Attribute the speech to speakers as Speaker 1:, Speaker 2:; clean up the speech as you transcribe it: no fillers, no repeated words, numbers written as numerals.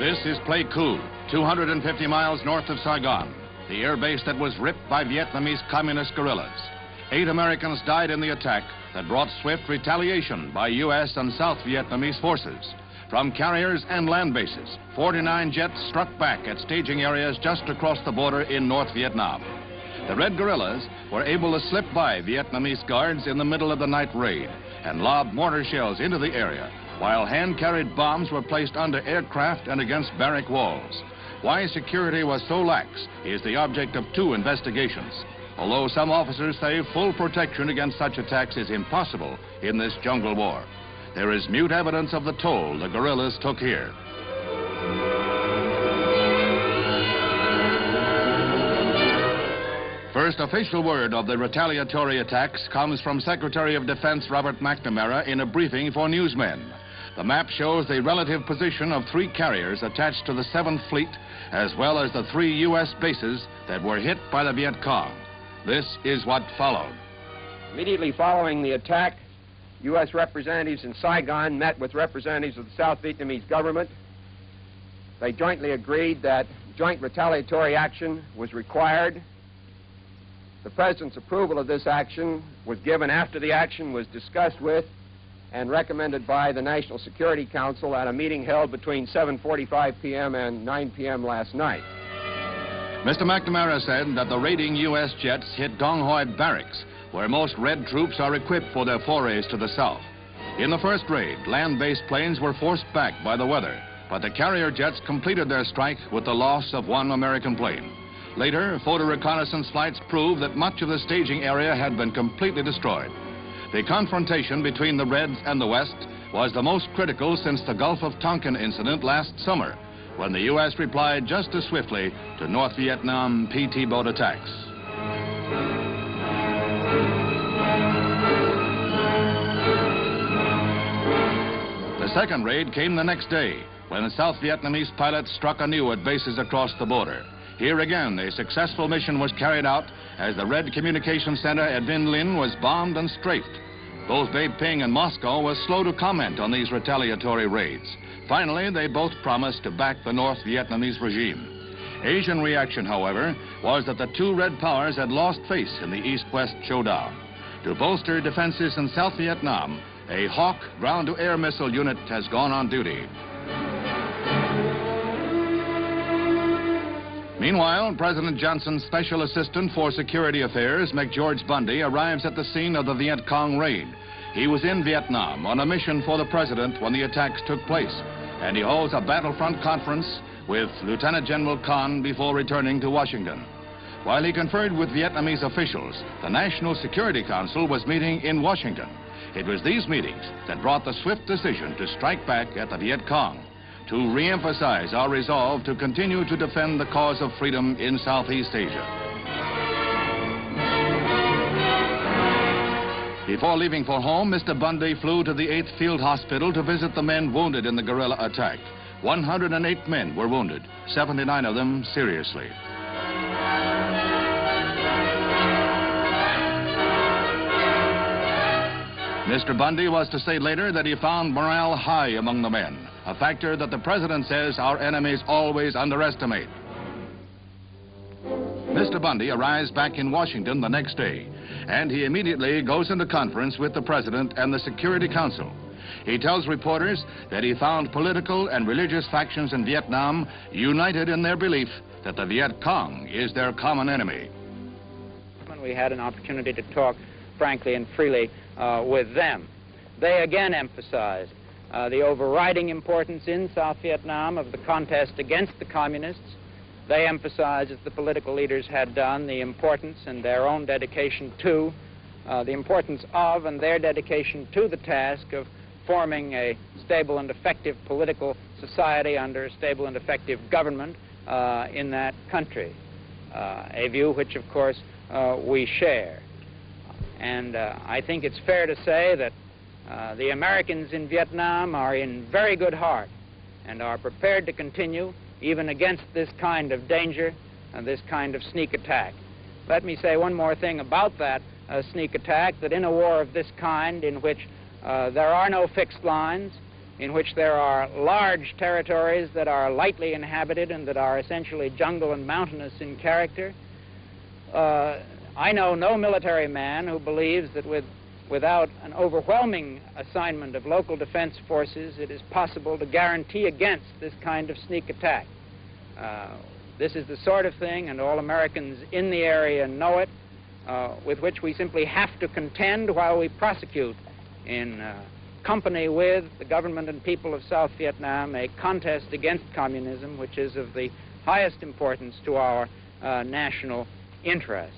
Speaker 1: This is Pleiku, 250 miles north of Saigon, the air base that was ripped by Vietnamese communist guerrillas. 8 Americans died in the attack that brought swift retaliation by U.S. and South Vietnamese forces. From carriers and land bases, 49 jets struck back at staging areas just across the border in North Vietnam. The Red Guerrillas were able to slip by Vietnamese guards in the middle of the night raid and lob mortar shells into the area, while hand-carried bombs were placed under aircraft and against barrack walls. Why security was so lax is the object of 2 investigations, although some officers say full protection against such attacks is impossible in this jungle war. There is mute evidence of the toll the guerrillas took here. First official word of the retaliatory attacks comes from Secretary of Defense Robert McNamara in a briefing for newsmen. The map shows the relative position of 3 carriers attached to the 7th Fleet, as well as the 3 U.S. bases that were hit by the Viet Cong. This is what followed.
Speaker 2: Immediately following the attack, U.S. representatives in Saigon met with representatives of the South Vietnamese government. They jointly agreed that joint retaliatory action was required. The President's approval of this action was given after the action was discussed with and recommended by the National Security Council at a meeting held between 7:45 p.m. and 9 p.m. last night.
Speaker 1: Mr. McNamara said that the raiding U.S. jets hit Dong Hoi Barracks, where most Red troops are equipped for their forays to the south. In the first raid, land-based planes were forced back by the weather, but the carrier jets completed their strike with the loss of 1 American plane. Later, photo reconnaissance flights proved that much of the staging area had been completely destroyed. The confrontation between the Reds and the West was the most critical since the Gulf of Tonkin incident last summer, when the U.S. replied just as swiftly to North Vietnam PT boat attacks. The second raid came the next day, when the South Vietnamese pilots struck anew at bases across the border. Here again, a successful mission was carried out as the Red Communication Center at Vinh Linh was bombed and strafed. Both Beiping and Moscow were slow to comment on these retaliatory raids. Finally, they both promised to back the North Vietnamese regime. Asian reaction, however, was that the 2 Red powers had lost face in the East-West showdown. To bolster defenses in South Vietnam, a Hawk ground-to-air missile unit has gone on duty. Meanwhile, President Johnson's Special Assistant for Security Affairs, McGeorge Bundy, arrives at the scene of the Viet Cong raid. He was in Vietnam on a mission for the president when the attacks took place, and he holds a battlefront conference with Lieutenant General Con before returning to Washington. While he conferred with Vietnamese officials, the National Security Council was meeting in Washington. It was these meetings that brought the swift decision to strike back at the Viet Cong, to re-emphasize our resolve to continue to defend the cause of freedom in Southeast Asia. Before leaving for home, Mr. Bundy flew to the 8th Field Hospital to visit the men wounded in the guerrilla attack. 108 men were wounded, 79 of them seriously. Mr. Bundy was to say later that he found morale high among the men, a factor that the president says our enemies always underestimate. Mr. Bundy arrives back in Washington the next day, and he immediately goes into conference with the president and the Security Council. He tells reporters that he found political and religious factions in Vietnam united in their belief that the Viet Cong is their common enemy.
Speaker 3: We had an opportunity to talk frankly and freely with them. They again emphasized the overriding importance in South Vietnam of the contest against the communists. They emphasized, as the political leaders had done, the importance and their own dedication to, the importance of and their dedication to the task of forming a stable and effective political society under a stable and effective government in that country, a view which, of course, we share. And I think it's fair to say that the Americans in Vietnam are in very good heart and are prepared to continue even against this kind of danger and this kind of sneak attack. Let me say one more thing about that sneak attack, that in a war of this kind in which there are no fixed lines, in which there are large territories that are lightly inhabited and that are essentially jungle and mountainous in character. I know no military man who believes that without an overwhelming assignment of local defense forces, it is possible to guarantee against this kind of sneak attack. This is the sort of thing, and all Americans in the area know it, with which we simply have to contend while we prosecute in company with the government and people of South Vietnam a contest against communism, which is of the highest importance to our national interest.